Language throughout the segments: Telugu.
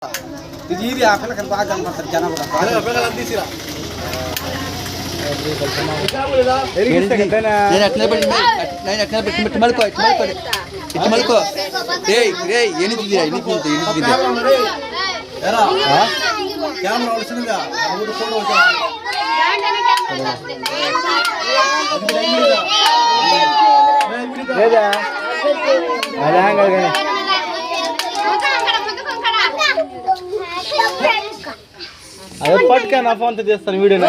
ఇది ఆ పిల్లకి బాగా కనపడతారు జనం కూడా కెమెరా వస్తుందిగా లేదా అదే పట్టుక నా ఫోన్ తో చేస్తాను వీడియో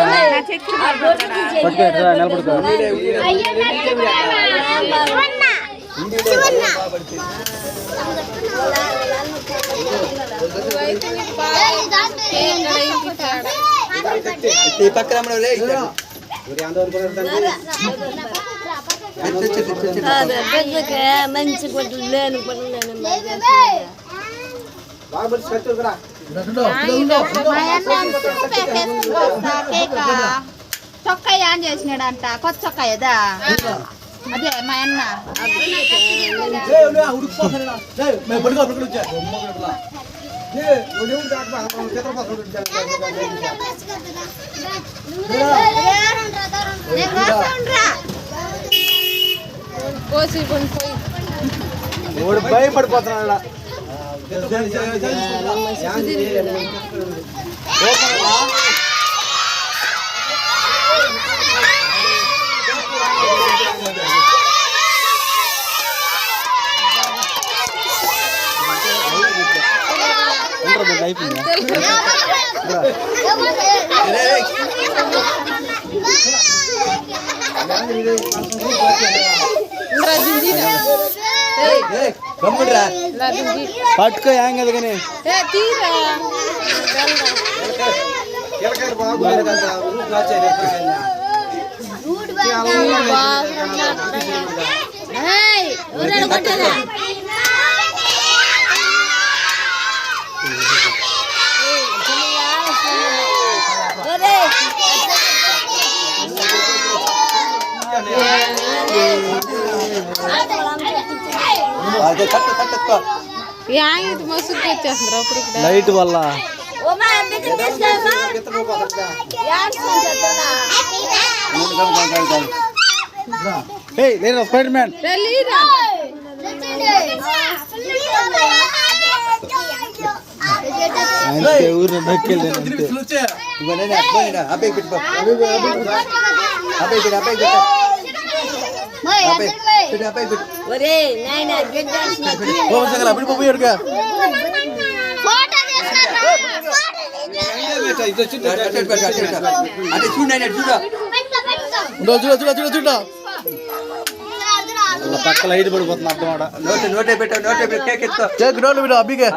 పట్టుక నిలబడుకో పక్కన మంచి చొక్కా ఏం చేసినాడంట కొత్త చొక్కా ఏదా అదే మా అన్న భయపడిపోతున్నా అయిపోయింది పట్టుకో ఏం కదా కానీ లైట్ వల్ల స్పైడర్ మ్యాన్ ఊరు పక్క లైట్ పడిపోతుంది అర్థం నోటే పెట్టు అబ్బిగా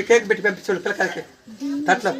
కేక్ పెట్టి పంపించాడు పిల్లకాయకి తట్లో